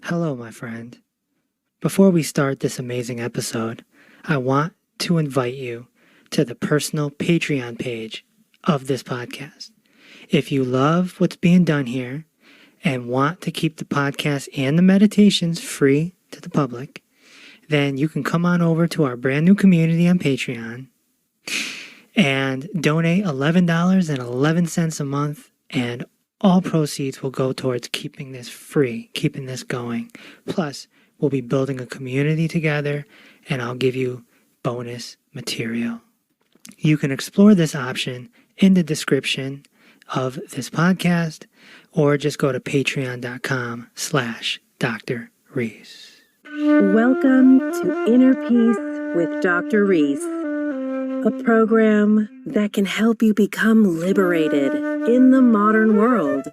Hello, my friend. Before we start this amazing episode, I want to invite you to the personal Patreon page of this podcast. If you love what's being done here and want to keep the podcast and the meditations free to the public, then you can come on over to our brand new community on Patreon and donate $11.11 a month, and all proceeds will go towards keeping this free, keeping this going. Plus, we'll be building a community together, and I'll give you bonus material. You can explore this option in the description of this podcast, or just go to patreon.com/Dr. Reese. Welcome to Inner Peace with Dr. Reese, a program that can help you become liberated in the modern world.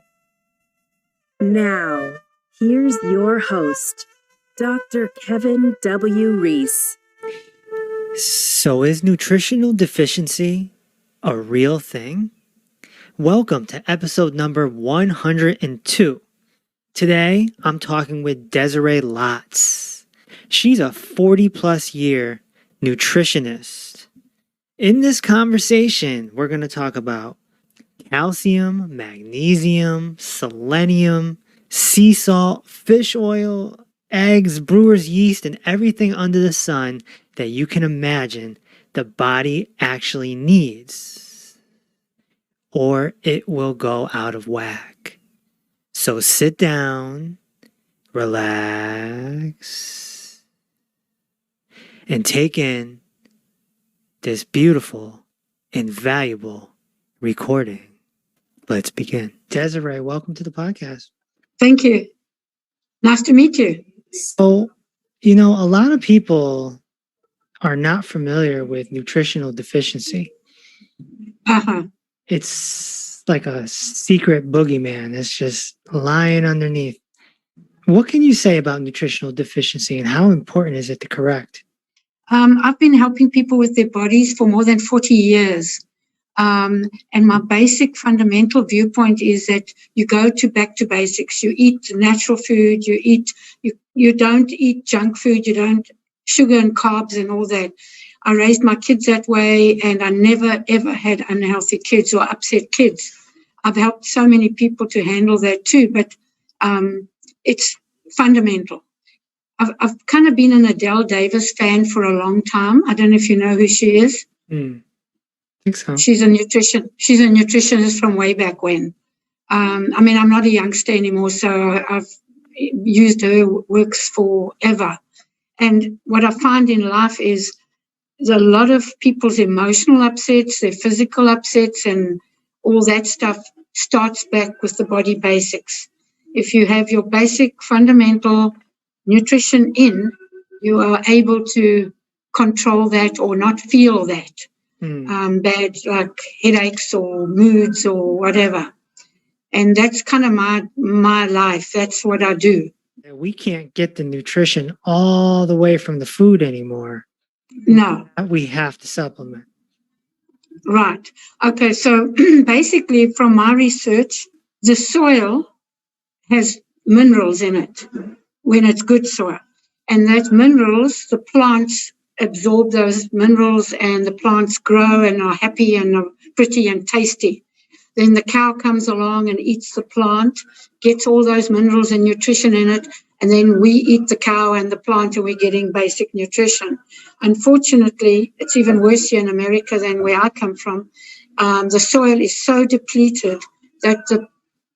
Now, here's your host, Dr. Kevin W. Reese. So is nutritional deficiency a real thing? Welcome to episode number 102. Today, I'm talking with Desiree Lotz. She's a 40-plus year nutritionist. In this conversation, we're going to talk about calcium, magnesium, selenium, sea salt, fish oil, eggs, brewer's yeast, and everything under the sun that you can imagine the body actually needs, or it will go out of whack. So sit down, relax, and take in this beautiful and valuable recording. Let's begin. Desiree, welcome to the podcast. Thank you. Nice to meet you. So, a lot of people are not familiar with nutritional deficiency. It's like a secret boogeyman. It's just lying underneath. What can you say about nutritional deficiency, and how important is it to correct? I've been helping people with their bodies for more than 40 years. And my basic fundamental viewpoint is that you go back to basics. You eat natural food, you don't eat junk food, you don't sugar and carbs and all that. I raised my kids that way, and I never ever had unhealthy kids or upset kids. I've helped so many people to handle that too, but it's fundamental. I've kind of been an Adele Davis fan for a long time. I don't know if you know who she is. I think so. She's a nutritionist from way back when. I'm not a youngster anymore, so I've used her works forever. And what I find in life is a lot of people's emotional upsets, their physical upsets, and all that stuff starts back with the body basics. If you have your basic fundamental nutrition in, you are able to control that or not feel that. Bad, like headaches or moods or whatever. And that's kind of my life. That's what I do. We can't get the nutrition all the way from the food anymore. No. We have to supplement. Right. Okay, so basically from my research, the soil has minerals in it when it's good soil. And those minerals, the plants absorb those minerals, and the plants grow and are happy and are pretty and tasty. Then the cow comes along and eats the plant, gets all those minerals and nutrition in it, and then we eat the cow and the plant, and we're getting basic nutrition. Unfortunately, it's even worse here in America than where I come from. The soil is so depleted that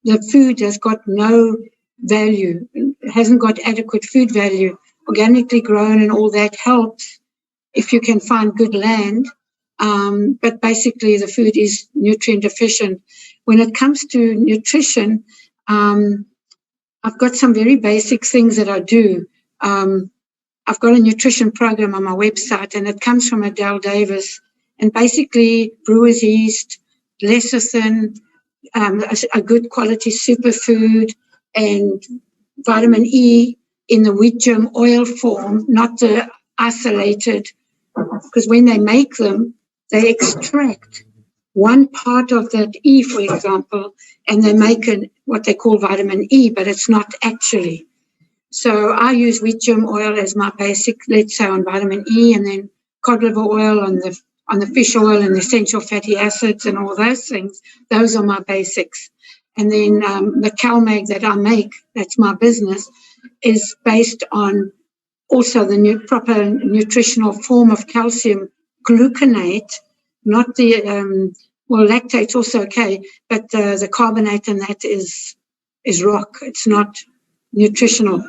the food has got no value, hasn't got adequate food value. Organically grown and all that helps if you can find good land, but basically the food is nutrient deficient. When it comes to nutrition, I've got some very basic things that I do. I've got a nutrition program on my website, and it comes from Adele Davis, and basically brewer's yeast, lecithin, a good quality superfood, and vitamin E in the wheat germ oil form, not the isolated, because when they make them, they extract one part of that E, for example, and they make what they call vitamin E, but it's not actually. So I use wheat germ oil as my basic, let's say on vitamin E, and then cod liver oil on the fish oil and the essential fatty acids and all those things. Those are my basics. And then the CalMag that I make, that's my business, is based on also the proper nutritional form of calcium gluconate, not the, lactate's also okay, but the carbonate in that is rock. It's not nutritional.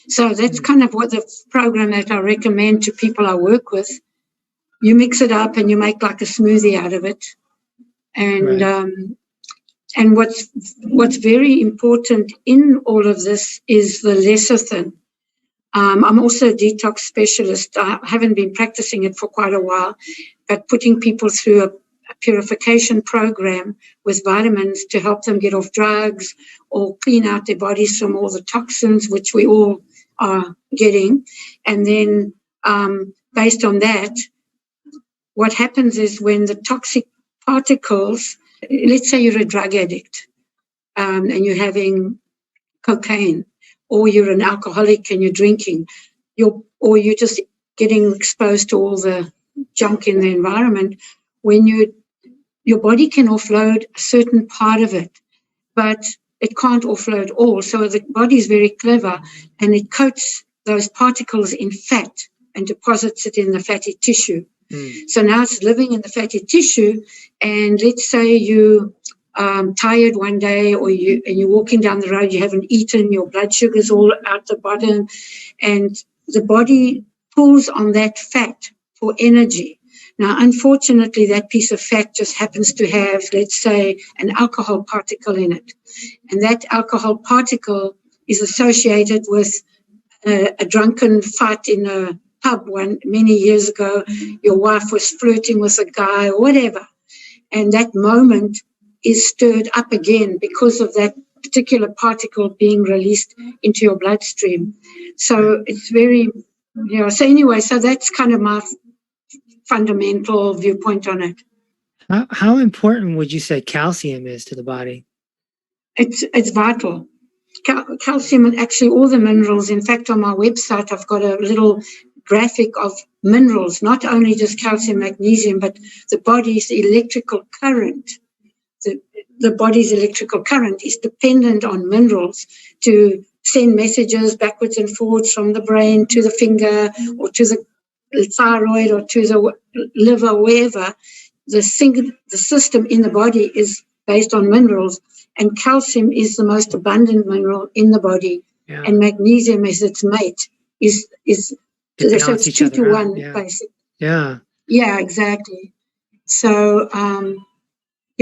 So that's kind of what the program that I recommend to people I work with. You mix it up and you make like a smoothie out of it. And Right. And what's very important in all of this is the lecithin. I'm also a detox specialist. I haven't been practicing it for quite a while, but putting people through a purification program with vitamins to help them get off drugs or clean out their bodies from all the toxins, which we all are getting. And then based on that, what happens is when the toxic particles, let's say you're a drug addict and you're having cocaine, or you're an alcoholic and you're drinking, or you're just getting exposed to all the junk in the environment, when your body can offload a certain part of it, but it can't offload all. So the body is very clever, and it coats those particles in fat and deposits it in the fatty tissue. So now it's living in the fatty tissue, and let's say you tired one day, or you're walking down the road, you haven't eaten, your blood sugar's all out the bottom, and the body pulls on that fat for energy. Now, unfortunately, that piece of fat just happens to have, let's say, an alcohol particle in it, and that alcohol particle is associated with a drunken fight in a pub many years ago. Your wife was flirting with a guy or whatever, and that moment is stirred up again because of that particular particle being released into your bloodstream. So it's very, so anyway, so that's kind of my fundamental viewpoint on it. How important would you say calcium is to the body? It's vital. Calcium and actually all the minerals. In fact, on my website, I've got a little graphic of minerals, not only just calcium, magnesium, but the body's electrical current. The body's electrical current is dependent on minerals to send messages backwards and forwards from the brain to the finger or to the thyroid or to the liver, wherever. The system in the body is based on minerals, and calcium is the most abundant mineral in the body, and magnesium is its mate. So it's 2 to 1, basically. Yeah, exactly. So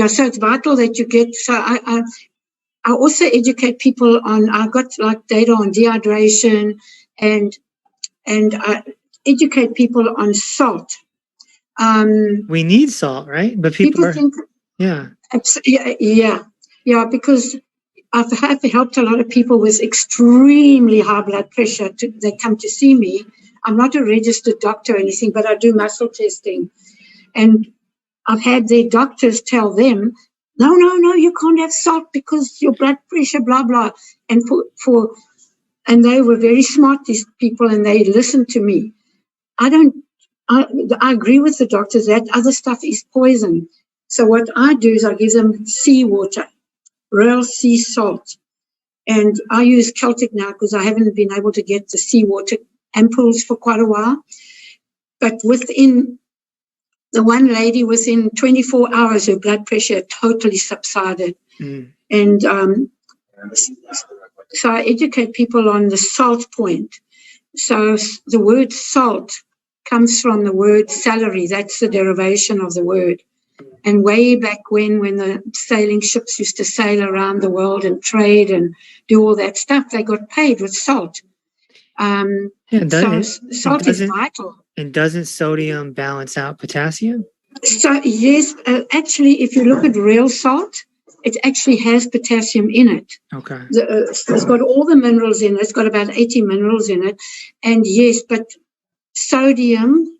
so it's vital that you get. So I also educate people on. I've got like data on dehydration, and I educate people on salt. We need salt, right? But people think, because I've helped a lot of people with extremely high blood pressure. They come to see me. I'm not a registered doctor or anything, but I do muscle testing, and I've had their doctors tell them, no, you can't have salt because your blood pressure, blah, blah. And and they were very smart, these people, and they listened to me. I agree with the doctors that other stuff is poison. So what I do is I give them seawater, real sea salt. And I use Celtic now because I haven't been able to get the seawater ampoules for quite a while. But the one lady, within 24 hours, her blood pressure totally subsided. And so I educate people on the salt point. So the word salt comes from the word celery. That's the derivation of the word. And way back when the sailing ships used to sail around the world and trade and do all that stuff, they got paid with salt. Salt is vital. And doesn't sodium balance out potassium? So yes, actually, if you look at real salt, it actually has potassium in it. Okay. It's got all the minerals in it. It's got about 80 minerals in it. And yes, but sodium,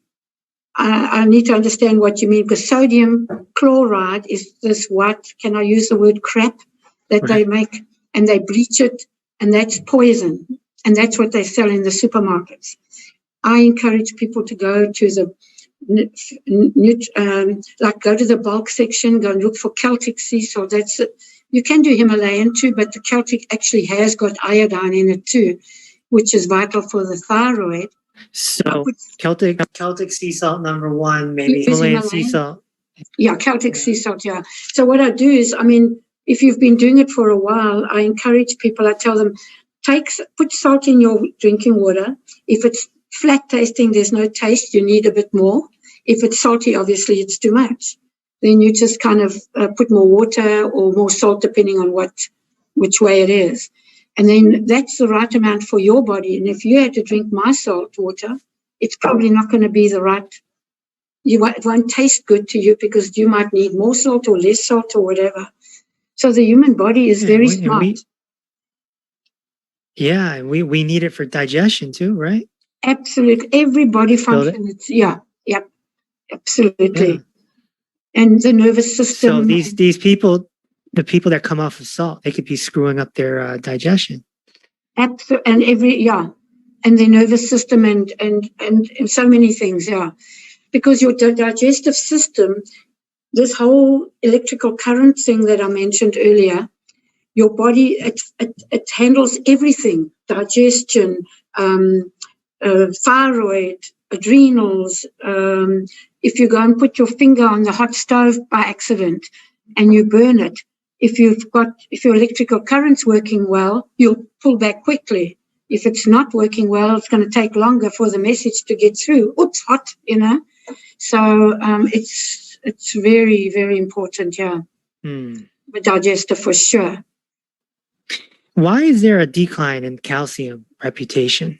I need to understand what you mean, because sodium chloride is this white, can I use the word crap, that they make, and they bleach it, and that's poison. and that's what they sell in the supermarkets. I encourage people to go to the go to the bulk section, go and look for Celtic sea salt. That's it. You can do Himalayan too, but the Celtic actually has got iodine in it too, which is vital for the thyroid. So Celtic sea salt number one, maybe Himalayan sea salt. Yeah, Celtic sea salt, yeah. So what I do is, if you've been doing it for a while, I encourage people, I tell them, put salt in your drinking water. If it's flat tasting, there's no taste, you need a bit more. If it's salty, obviously it's too much. Then you just kind of put more water or more salt, depending on which way it is. And then that's the right amount for your body. And if you had to drink my salt water, it's probably not going to be the right. It won't taste good to you because you might need more salt or less salt or whatever. So the human body is very smart. We need it for digestion too, right? Absolutely. Every body function. Absolutely. Yeah. And the nervous system. So these people, the people that come off of salt, they could be screwing up their digestion. Absolutely. And their nervous system and so many things, yeah. Because your digestive system, this whole electrical current thing that I mentioned earlier, your body, it handles everything, digestion, thyroid, adrenals. If you go and put your finger on the hot stove by accident and you burn it, if your electrical current's working well, you'll pull back quickly. If it's not working well, it's going to take longer for the message to get through. Oops, hot, So it's very, very important, yeah. The digester for sure. Why is there a decline in calcium reputation?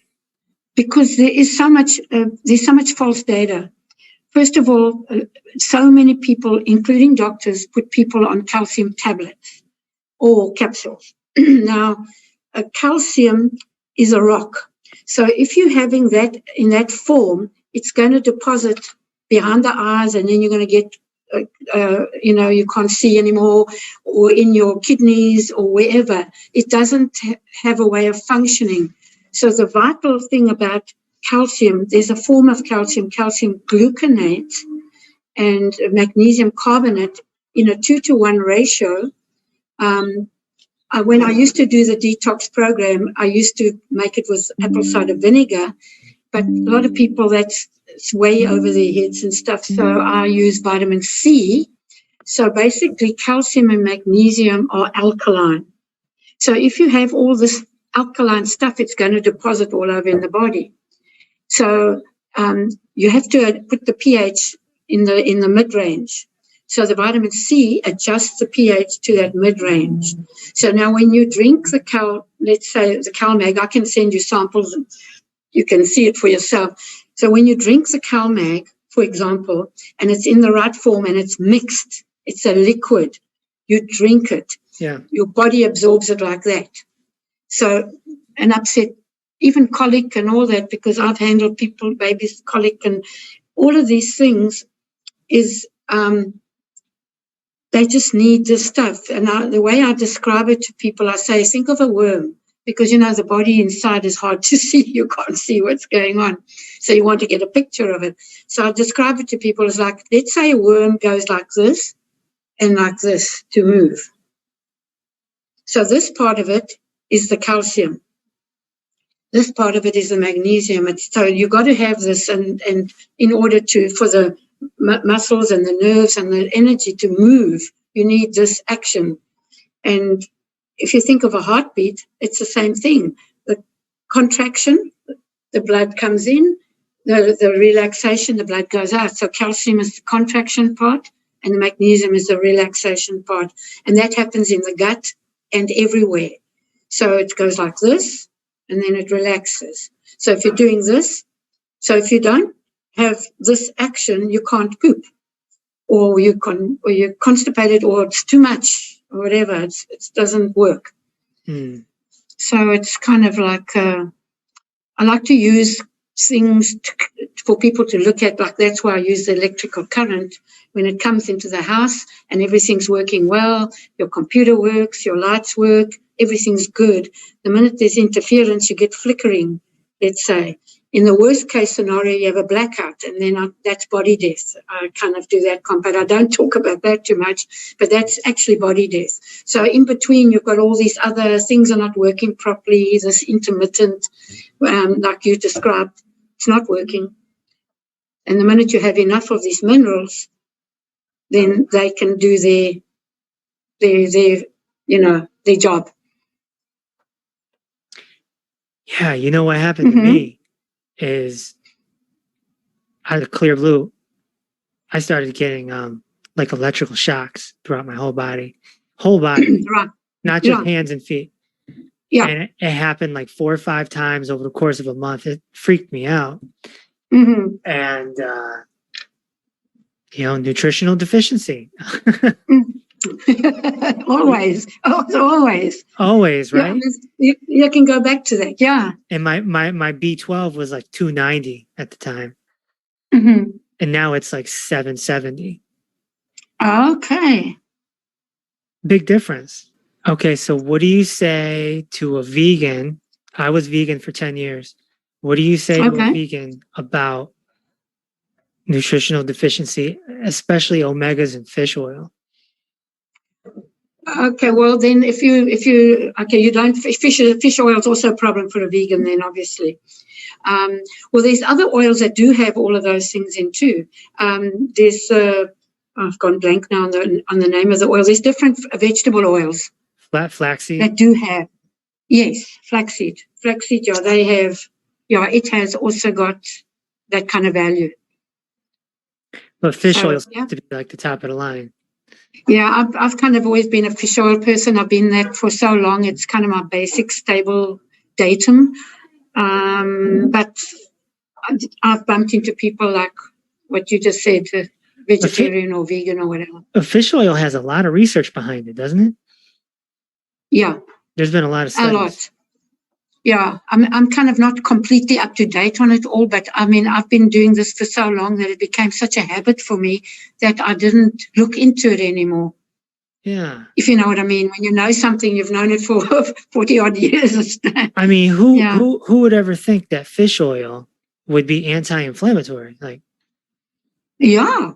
Because there's so much false data. First of all, so many people, including doctors, put people on calcium tablets or capsules. Now, calcium is a rock. So if you're having that in that form, it's going to deposit behind the eyes, and then you're going to get, you can't see anymore, or in your kidneys or wherever. It doesn't have a way of functioning. So the vital thing about calcium, there's a form of calcium gluconate and magnesium carbonate in a 2-to-1 ratio. When I used to do the detox program, I used to make it with apple cider vinegar, but a lot of people, it's way over their heads and stuff, so I use vitamin C. So basically, calcium and magnesium are alkaline. So if you have all this alkaline stuff, it's going to deposit all over in the body. So you have to put the pH in the mid-range. So the vitamin C adjusts the pH to that mid-range. So now when you drink let's say the CalMag, I can send you samples and you can see it for yourself. So when you drink the CalMag, for example, and it's in the right form and it's mixed, it's a liquid, you drink it. Yeah. Your body absorbs it like that. So an upset, even colic and all that, because I've handled people, babies, colic and all of these things is they just need this stuff. And the way I describe it to people, I say, think of a worm, because, the body inside is hard to see. You can't see what's going on. So you want to get a picture of it. So I describe it to people as like, let's say a worm goes like this and like this to move. So this part of it is the calcium. This part of it is the magnesium. So you got to have this, and in order for the muscles and the nerves and the energy to move, you need this action. And if you think of a heartbeat, it's the same thing. The contraction, the blood comes in, the relaxation, the blood goes out. So calcium is the contraction part and the magnesium is the relaxation part. And that happens in the gut and everywhere. So it goes like this and then it relaxes. So if you're doing this, so if you don't have this action, you can't poop, or you're constipated, or it's too much, or whatever. It doesn't work. So it's kind of like I like to use things for people to look at. Like that's why I use the electrical current when it comes into the house and everything's working well. Your computer works, your lights work, everything's good. The minute there's interference, you get flickering, let's say. In the worst case scenario, you have a blackout, and then that's body death. I kind of do that but I don't talk about that too much, but that's actually body death. So in between, you've got all these other things are not working properly, this intermittent, like you described, it's not working. And the minute you have enough of these minerals, then they can do their job. Yeah, you know what happened to me is out of the clear blue, I started getting like electrical shocks throughout my whole body, Right. not just hands and feet. Yeah. And it happened like 4 or 5 times over the course of a month. It freaked me out. And, nutritional deficiency. Always, right? Yeah, you can go back to that. Yeah. And my B12 was like 290 at the time. And now it's like 770. Okay. Big difference. Okay, so what do you say to a vegan? I was vegan for 10 years. What do you say to a vegan about nutritional deficiency, especially omegas and fish oil? Okay, well then if you you don't, fish oil is also a problem for a vegan then, obviously. Well, there's other oils that do have all of those things in too. There's I've gone blank now on the name of the oil. There's different vegetable oils. Flaxseed? That do have, yes, flaxseed. Flaxseed, yeah, they have, it has also got that kind of value. But fish oil seems to be like the top of the line. Yeah, I've kind of always been a fish oil person. I've been that for so long. It's kind of my basic stable datum. But I've bumped into people like what you just said, vegetarian or vegan or whatever. Fish oil has a lot of research behind it, doesn't it? Yeah. There's been a lot of studies. A lot. Yeah, I'm kind of not completely up to date on it all, but I mean, I've been doing this for so long that it became such a habit for me that I didn't look into it anymore. Yeah. If you know what I mean. When you know something, you've known it for 40 odd years. I mean, who would ever think that fish oil would be anti-inflammatory? Like, yeah.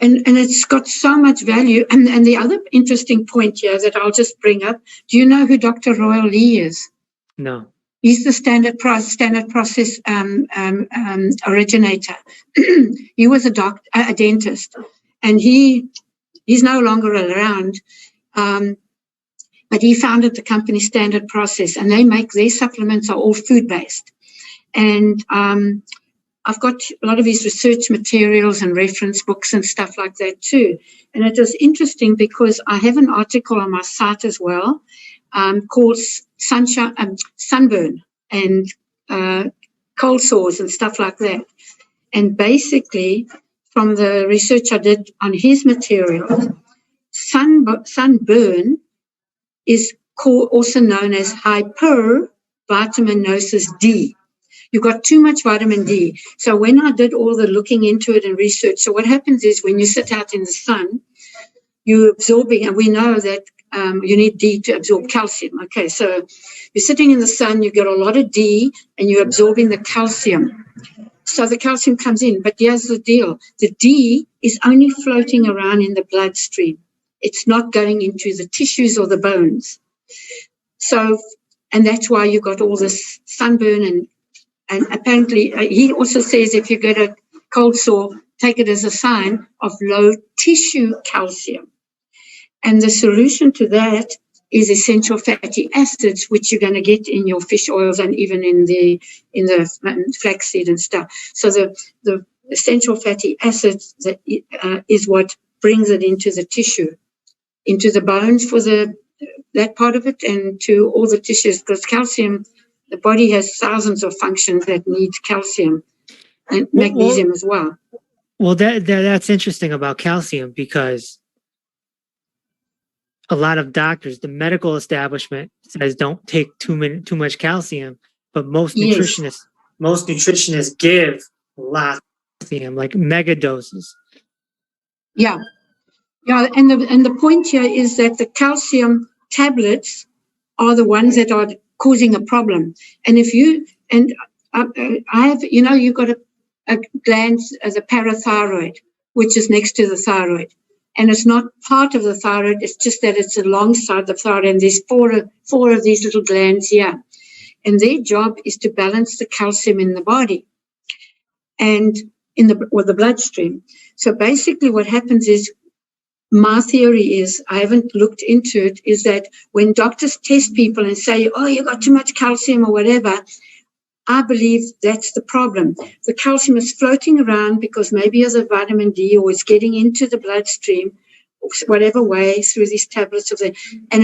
And it's got so much value. And the other interesting point here that I'll just bring up, do you know who Dr. Royal Lee is? No. He's the standard process originator. He was a dentist, and he's no longer around. But he founded the company Standard Process, and they make their supplements are all food-based. And I've got a lot of his research materials and reference books and stuff like that too. And it was interesting because I have an article on my site as well called Sunburn and cold sores and stuff like that. And basically, from the research I did on his materials, sunburn is also known as hypervitaminosis D. You've got too much vitamin D. So when I did all the looking into it and research, so what happens is when you sit out in the sun, you're absorbing, and we know that you need D to absorb calcium. Okay, so you're sitting in the sun, you get a lot of D, and you're absorbing the calcium. So the calcium comes in, but here's the deal. The D is only floating around in the bloodstream. It's not going into the tissues or the bones. So, and that's why you got all this sunburn and apparently he also says if you get a cold sore, take it as a sign of low tissue calcium. And the solution to that is essential fatty acids, which you're going to get in your fish oils and even in the flaxseed and stuff. So the essential fatty acids is what brings it into the tissue, into the bones for that part of it, and to all the tissues, because calcium, the body has thousands of functions that need calcium and magnesium as well. Well, that's interesting about calcium, because a lot of doctors, the medical establishment says don't take too much calcium, but most nutritionists give lots of calcium, like mega doses. Yeah, and the point here is that the calcium tablets are the ones that are causing a problem. And if you, and I have, you've got a gland, the parathyroid, which is next to the thyroid. And it's not part of the thyroid, it's just that it's alongside the thyroid, and there's four of these little glands here. And their job is to balance the calcium in the body and the bloodstream. So basically what happens is, my theory is, I haven't looked into it, is that when doctors test people and say, oh, you got too much calcium or whatever, I believe that's the problem. The calcium is floating around because maybe as a vitamin D, or it's getting into the bloodstream, whatever way, through these tablets, and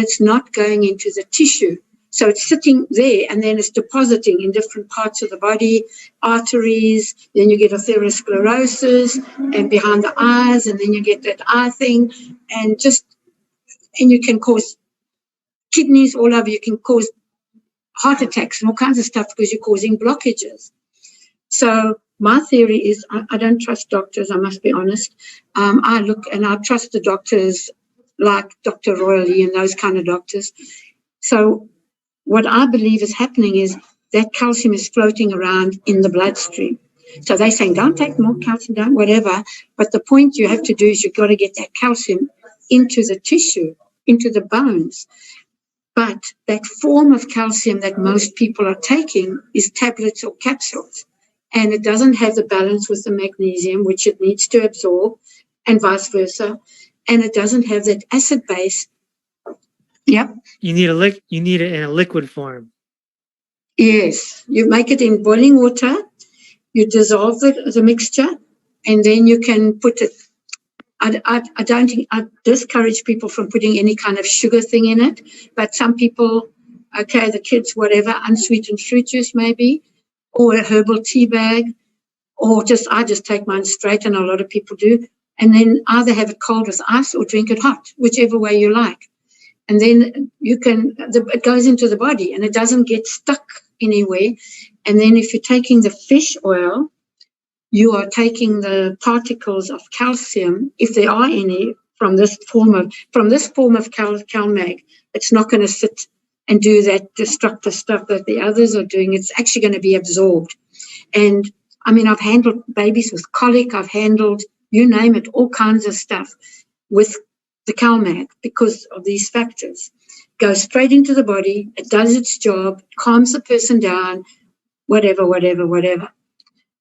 it's not going into the tissue. So it's sitting there, and then it's depositing in different parts of the body, arteries, then you get atherosclerosis, and behind the eyes, and then you get that eye thing, and you can cause kidneys all over, you can cause heart attacks and all kinds of stuff because you're causing blockages. So my theory is, I don't trust doctors, I must be honest. I look and I trust the doctors like Dr. Royally and those kind of doctors. So what I believe is happening is that calcium is floating around in the bloodstream. So they're saying, don't take more calcium, don't whatever. But the point you have to do is you've got to get that calcium into the tissue, into the bones. But that form of calcium that most people are taking is tablets or capsules. And it doesn't have the balance with the magnesium, which it needs to absorb, and vice versa. And it doesn't have that acid base. Yep. You need it in a liquid form. Yes. You make it in boiling water, you dissolve the mixture, and then you can put it. I discourage people from putting any kind of sugar thing in it, but some people, okay, the kids, whatever, unsweetened fruit juice maybe, or a herbal tea bag, or I just take mine straight, and a lot of people do, and then either have it cold with ice or drink it hot, whichever way you like. And then it goes into the body and it doesn't get stuck anywhere. And then if you're taking the fish oil, you are taking the particles of calcium, if there are any, from this form of CalMag. It's not going to sit and do that destructive stuff that the others are doing. It's actually going to be absorbed. And I mean, I've handled babies with colic. I've handled, you name it, all kinds of stuff with the CalMag because of these factors. Goes straight into the body. It does its job, calms the person down, whatever.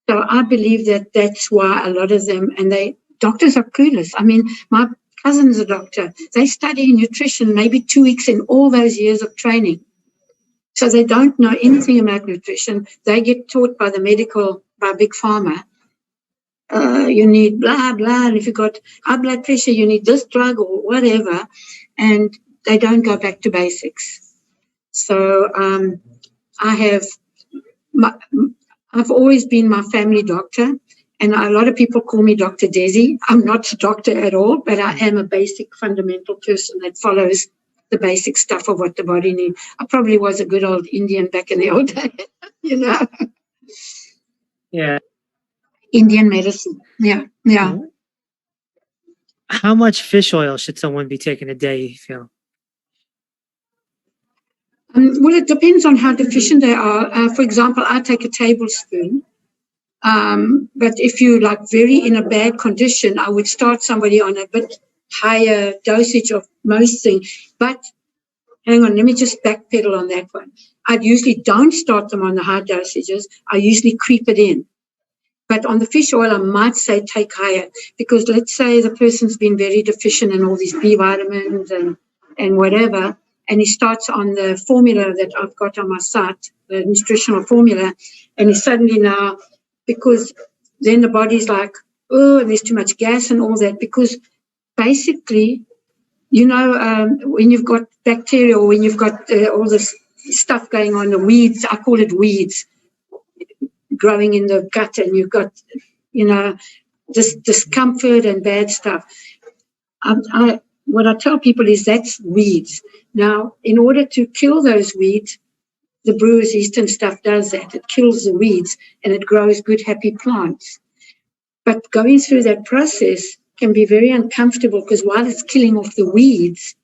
So I believe that that's why a lot of them, and doctors are clueless. I mean, my cousin's a doctor. They study nutrition maybe 2 weeks in all those years of training. So they don't know anything about nutrition. They get taught by Big Pharma. You need blah, blah, and if you've got high blood pressure, you need this drug or whatever, and they don't go back to basics. So I've always been my family doctor, and a lot of people call me Dr. Desi. I'm not a doctor at all, but I am a basic fundamental person that follows the basic stuff of what the body needs. I probably was a good old Indian back in the old days, Yeah. Indian medicine. Yeah. How much fish oil should someone be taking a day, you feel? Well, it depends on how deficient they are. For example, I take a tablespoon. But if you very in a bad condition, I would start somebody on a bit higher dosage of most things. But hang on, let me just backpedal on that one. I usually don't start them on the high dosages. I usually creep it in. But on the fish oil, I might say take higher, because let's say the person's been very deficient in all these B vitamins and whatever, and he starts on the formula that I've got on my site, the nutritional formula, and he suddenly now, because then the body's like, oh, and there's too much gas and all that, because basically, when you've got bacteria or when you've got all this stuff going on, the weeds, I call it weeds, growing in the gut, and you've got, this discomfort and bad stuff. What I tell people is that's weeds. Now, in order to kill those weeds, the brewer's yeast and stuff does that. It kills the weeds and it grows good, happy plants. But going through that process can be very uncomfortable, because while it's killing off the weeds,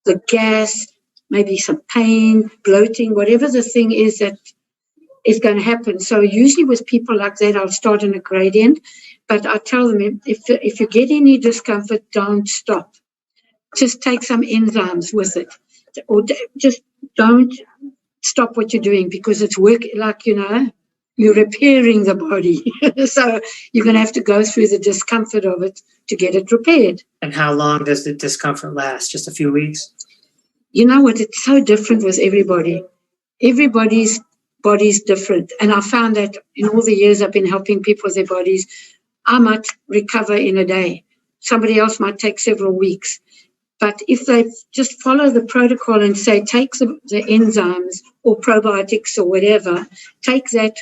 the gas, maybe some pain, bloating, whatever the thing is that is going to happen. So usually with people like that, I'll start in a gradient, but I tell them if you get any discomfort, don't stop. Just take some enzymes with it, or just don't stop what you're doing, because it's work, like, you're repairing the body. So you're going to have to go through the discomfort of it to get it repaired. And how long does the discomfort last? Just a few weeks? You know what? It's so different with everybody. Everybody's body's different. And I found that in all the years I've been helping people with their bodies, I might recover in a day. Somebody else might take several weeks. But if they just follow the protocol and say, take the enzymes or probiotics or whatever, take that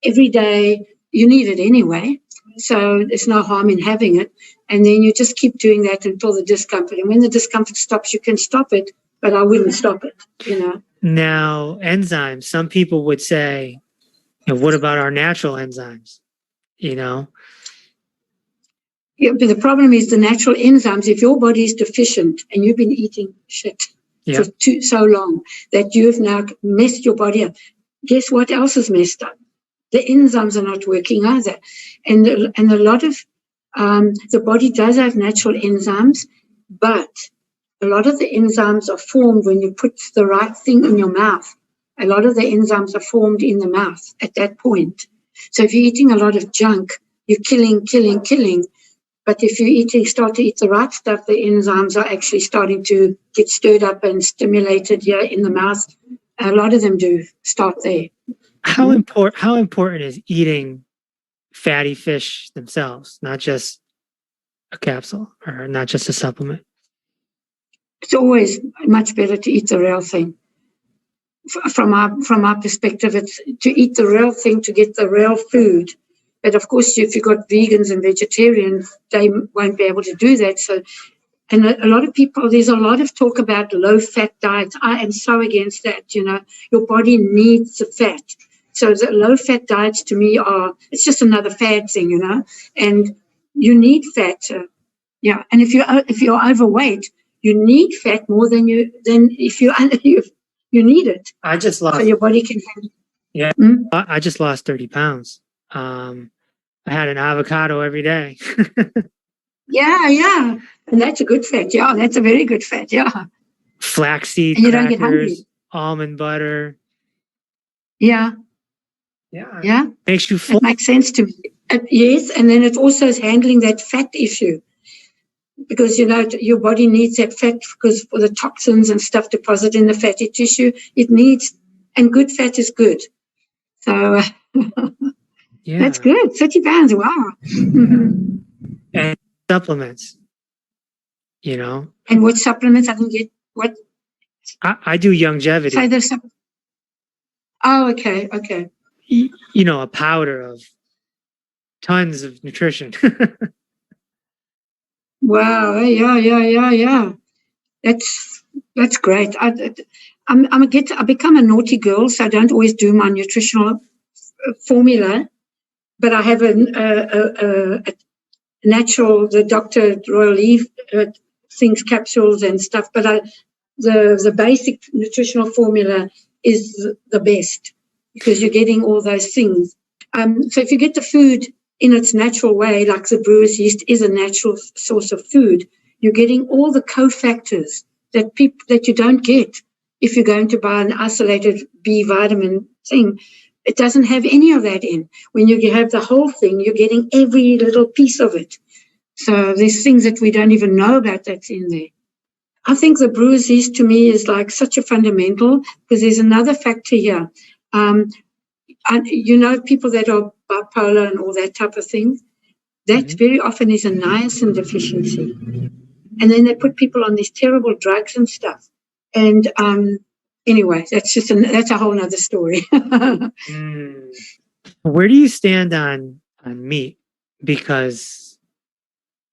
every day, you need it anyway. So there's no harm in having it. And then you just keep doing that until the discomfort. And when the discomfort stops, you can stop it, but I wouldn't stop it, Now, enzymes, some people would say, what about our natural enzymes? Yeah, but the problem is the natural enzymes, if your body is deficient and you've been eating shit for so long that you've now messed your body up, guess what else is messed up? The enzymes are not working either. And a lot of the body does have natural enzymes, but a lot of the enzymes are formed when you put the right thing in your mouth. A lot of the enzymes are formed in the mouth at that point. So if you're eating a lot of junk, you're killing. But if you start to eat the right stuff, the enzymes are actually starting to get stirred up and stimulated here in the mouth. A lot of them do start there. How important is eating fatty fish themselves, not just a capsule or not just a supplement? It's always much better to eat the real thing. From our perspective, it's to eat the real thing, to get the real food. But of course, if you've got vegans and vegetarians, they won't be able to do that. So, and a lot of people, there's a lot of talk about low-fat diets. I am so against that. Your body needs the fat. So the low-fat diets to me it's just another fad thing, and you need fat. And if you're overweight, you need fat more than if you need it. I just lost. So your body can. Yeah, I just lost 30 pounds. I had an avocado every day. Yeah. And that's a good fat. Yeah, that's a very good fat. Yeah. Flaxseed and you crackers, don't get hungry. Almond butter. Yeah. Makes you full. It makes sense to me. Yes, and then it also is handling that fat issue. Because, your body needs that fat because for the toxins and stuff deposited in the fatty tissue, it needs, and good fat is good. So that's good. 30 pounds, wow. And supplements, And what supplements? I can get what? I do longevity. Say there's some. Oh, okay. A powder of tons of nutrition. Wow. Yeah. That's great. I become a naughty girl, so I don't always do my nutritional formula, but I have a natural, the Dr. Royal Eve things, capsules and stuff, but the basic nutritional formula is the best because you're getting all those things. So if you get the food in its natural way, like the brewer's yeast is a natural source of food, you're getting all the cofactors that you don't get if you're going to buy an isolated B vitamin thing. It doesn't have any of that in. When you have the whole thing, you're getting every little piece of it. So there's things that we don't even know about that's in there. I think the brewer's yeast to me is like such a fundamental because there's another factor here. People that are bipolar and all that type of thing, that very often is a niacin deficiency. And then they put people on these terrible drugs and stuff. And anyway, that's a whole nother story. Where do you stand on meat? Because,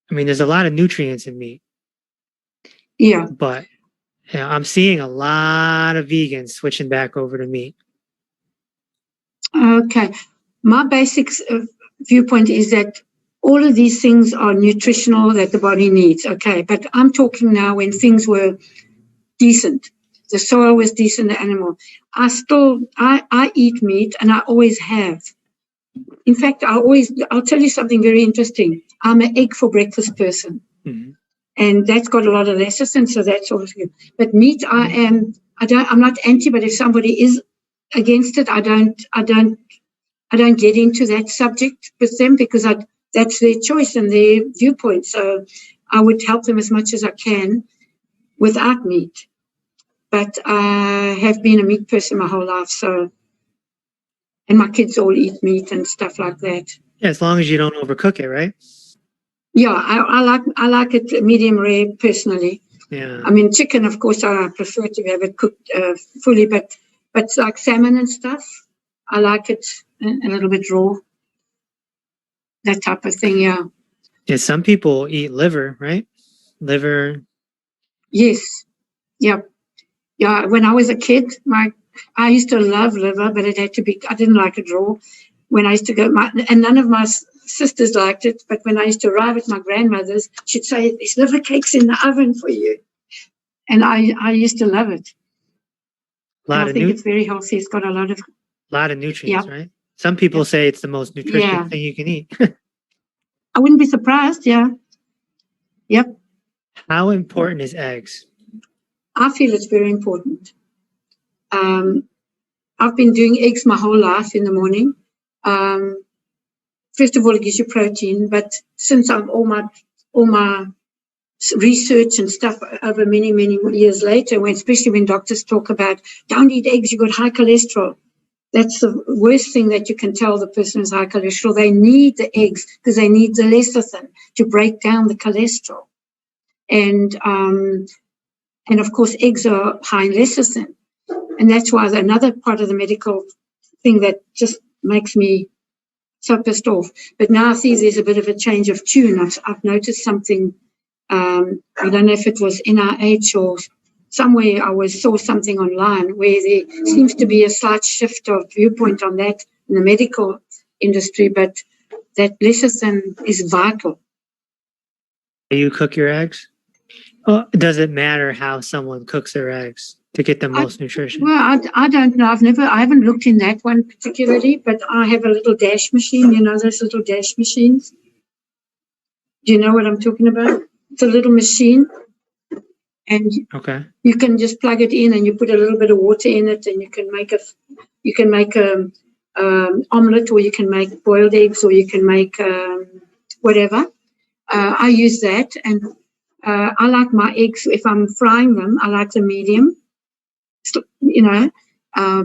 there's a lot of nutrients in meat. Yeah. But I'm seeing a lot of vegans switching back over to meat. Okay. My basic viewpoint is that all of these things are nutritional that the body needs. Okay. But I'm talking now when things were decent. The soil was decent, the animal. I eat meat, and I always have. In fact, I'll tell you something very interesting. I'm an egg for breakfast person. Mm-hmm. And that's got a lot of lecithin, so that's always good. But meat, I'm not anti, but if somebody is against it, I don't get into that subject with them, because that's their choice and their viewpoint. So I would help them as much as I can without meat. But I have been a meat person my whole life, so, and my kids all eat meat and stuff like that. Yeah, as long as you don't overcook it, right? Yeah, I like it medium rare personally. Yeah. I mean, chicken, of course, I prefer to have it cooked fully, but like salmon and stuff, I like it a little bit raw. That type of thing, yeah. Yeah, some people eat liver, right? Liver. Yes. Yep. Yeah, when I was a kid, I used to love liver, but it had to be, I didn't like it raw. When I used to go, and none of my sisters liked it, but when I used to arrive at my grandmother's, she'd say, "There's liver cakes in the oven for you." And I used to love it. I think it's very healthy. It's got a lot of nutrients, right? Some people say it's the most nutritious thing you can eat. I wouldn't be surprised, yeah. Yep. How important is eggs? I feel it's very important. I've been doing eggs my whole life in the morning. First of all, it gives you protein, but since I've all my research and stuff over many, many years later, especially when doctors talk about don't eat eggs, you've got high cholesterol. That's the worst thing that you can tell the person who's high cholesterol. They need the eggs because they need the lecithin to break down the cholesterol. And of course, eggs are high in lecithin. And that's why another part of the medical thing that just makes me so pissed off. But now I see there's a bit of a change of tune. I've noticed something. I don't know if it was NIH or somewhere I saw something online where there seems to be a slight shift of viewpoint on that in the medical industry, but that lecithin is vital. Do you cook your eggs? Does it matter how someone cooks their eggs to get the most nutrition? Well, I don't know. I haven't looked in that one particularly, but I have a little dash machine, those little dash machines. Do you know what I'm talking about? It's a little machine. And you can just plug it in and you put a little bit of water in it, and you can make a omelette, or you can make boiled eggs, or you can make whatever. I use that, and I like my eggs, if I'm frying them, I like them medium,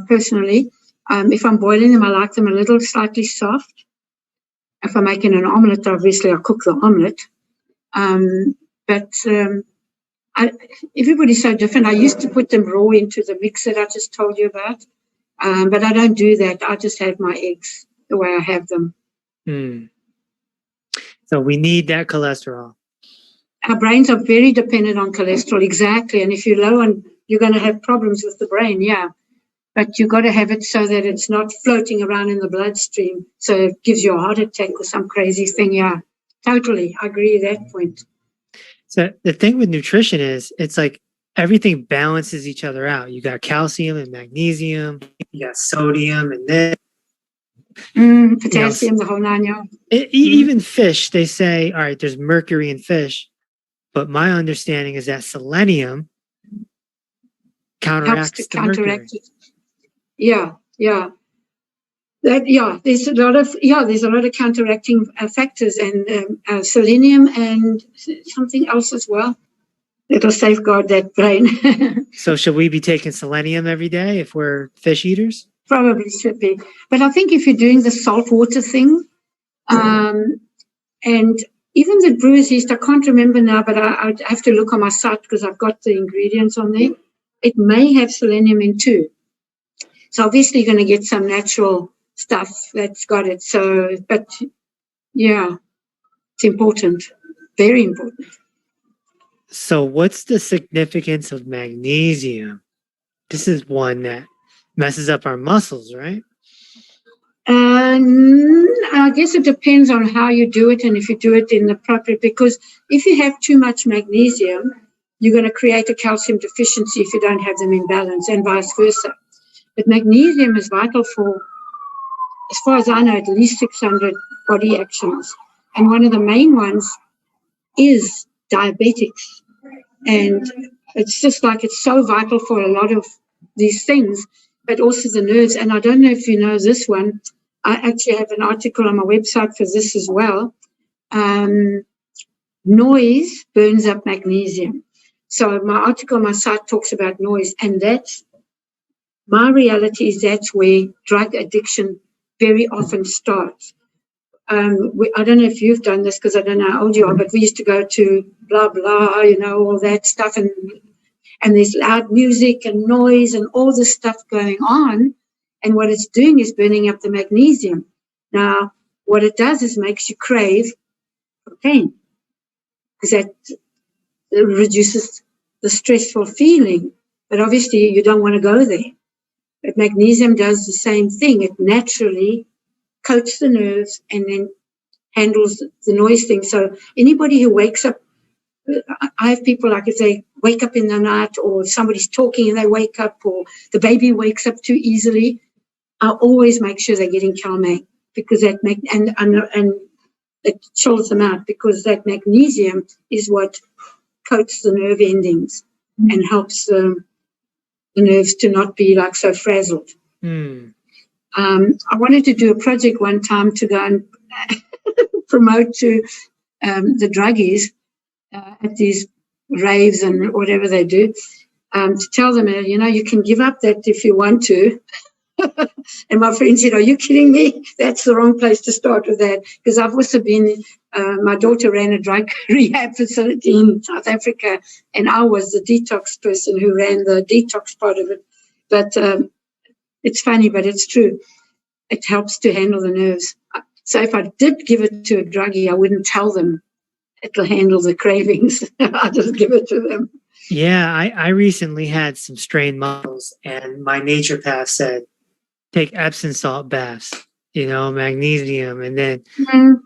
personally. If I'm boiling them, I like them a little slightly soft. If I'm making an omelette, obviously I'll cook the omelette. Everybody's so different. I used to put them raw into the mix that I just told you about, but I don't do that. I just have my eggs the way I have them. So we need that cholesterol. Our brains are very dependent on cholesterol, exactly. And if you're low, and you're going to have problems with the brain, yeah. But you've got to have it so that it's not floating around in the bloodstream, so it gives you a heart attack or some crazy thing. Yeah, totally. I agree with that point. So the thing with nutrition is it's like everything balances each other out. You got calcium and magnesium, you got sodium and this. Potassium, the whole nine yards. Even fish, they say, all right, there's mercury in fish, but my understanding is that selenium counteracts the mercury. Yeah. There's a lot of counteracting factors, and selenium and something else as well. It'll safeguard that brain. So should we be taking selenium every day if we're fish eaters? Probably should be. But I think if you're doing the salt water thing, and even the brewer's yeast, I can't remember now, but I have to look on my site because I've got the ingredients on there. It may have selenium in too. So obviously you're going to get some natural stuff that's got it. So, but yeah, it's important, very important. So what's the significance of magnesium? This is one that messes up our muscles, right? I guess it depends on how you do it and if you do it in the proper, because if you have too much magnesium, you're going to create a calcium deficiency if you don't have them in balance, and vice versa. But magnesium is vital for, as far as I know, at least 600 body actions. And one of the main ones is diabetics. And it's just like it's so vital for a lot of these things, but also the nerves. And I don't know if you know this one. I actually have an article on my website for this as well. Noise burns up magnesium. So my article on my site talks about noise, and that's my reality is that's where drug addiction very often starts. I don't know if you've done this because I don't know how old you are, but we used to go to blah, blah, all that stuff, and there's loud music and noise and all this stuff going on, and what it's doing is burning up the magnesium. Now, what it does is makes you crave cocaine, because that reduces the stressful feeling, but obviously you don't want to go there. But magnesium does the same thing. It naturally coats the nerves and then handles the noise thing. So anybody who wakes up, I have people like if they wake up in the night, or if somebody's talking and they wake up, or the baby wakes up too easily, I always make sure they're getting CalMag, because that and it chills them out, because that magnesium is what coats the nerve endings and helps the nerves to not be like so frazzled. I wanted to do a project one time to go and promote to the druggies at these raves and whatever they do, to tell them, you can give up that if you want to. And my friend said, are you kidding me? That's the wrong place to start with that, because I've also been, my daughter ran a drug rehab facility in South Africa, and I was the detox person who ran the detox part of it. But it's funny, but it's true. It helps to handle the nerves. So if I did give it to a druggie, I wouldn't tell them it'll handle the cravings. I just give it to them. Yeah, I recently had some strained muscles, and my naturopath said, take Epsom salt baths, magnesium, and then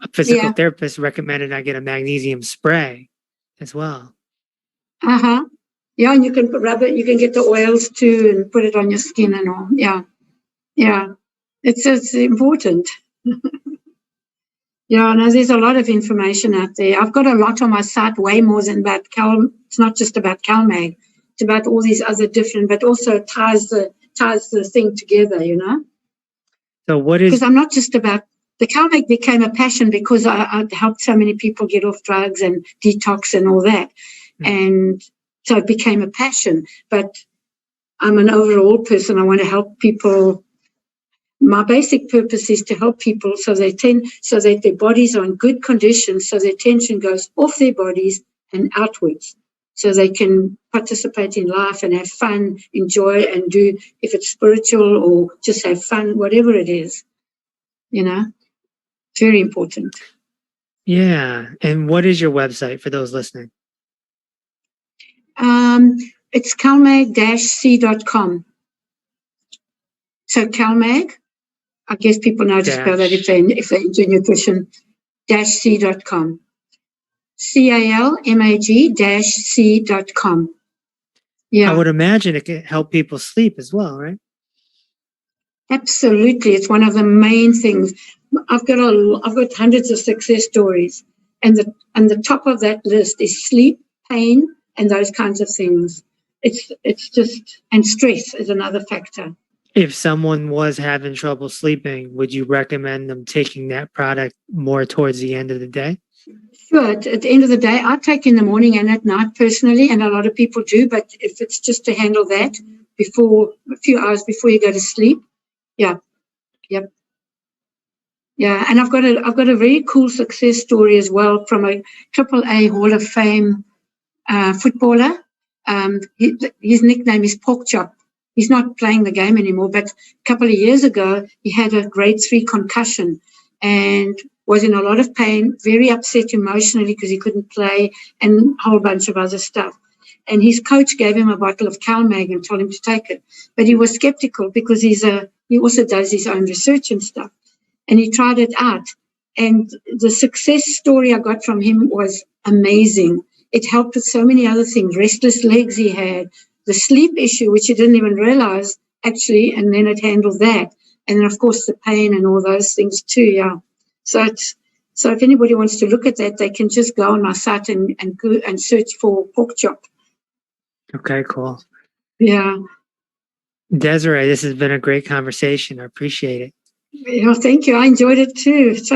a physical therapist recommended I get a magnesium spray as well. Yeah, and you can rub it, you can get the oils too and put it on your skin and all. Yeah. It's important. No, there's a lot of information out there. I've got a lot on my site, way more than about it's not just about CalMag. It's about all these other different, but also ties the thing together, So what is... Because I'm not just about... The CalMag became a passion because I helped so many people get off drugs and detox and all that. And so it became a passion. But I'm an overall person. I want to help people. My basic purpose is to help people so that their bodies are in good condition, so their tension goes off their bodies and outwards, so they can participate in life and have fun, enjoy, and do, if it's spiritual or just have fun, whatever it is, very important. Yeah. And what is your website for those listening? It's CalMag-C.com. So CalMag, I guess people know how to spell that if they're into nutrition, -C.com. CalMag-C.com. Yeah. I would imagine it can help people sleep as well, right? Absolutely. It's one of the main things. I've got hundreds of success stories, and the top of that list is sleep, pain, and those kinds of things. It's just, and stress is another factor. If someone was having trouble sleeping, would you recommend them taking that product more towards the end of the day? Sure. At the end of the day, I take in the morning and at night personally, and a lot of people do. But if it's just to handle that a few hours before you go to sleep, yeah. And I've got a very cool success story as well from a AAA Hall of Fame footballer. His nickname is Pork Chop. He's not playing the game anymore, but a couple of years ago, he had a grade 3 concussion and was in a lot of pain, very upset emotionally because he couldn't play, and a whole bunch of other stuff. And his coach gave him a bottle of CalMag and told him to take it. But he was skeptical because he also does his own research and stuff. And he tried it out. And the success story I got from him was amazing. it helped with so many other things. Restless legs he had, the sleep issue, which he didn't even realize actually, and then it handled that. And then, of course, the pain and all those things too, yeah. So if anybody wants to look at that, they can just go on my site and go and search for pork chop. Okay, cool. Yeah. Desiree, this has been a great conversation. I appreciate it. Yeah, thank you. I enjoyed it too. So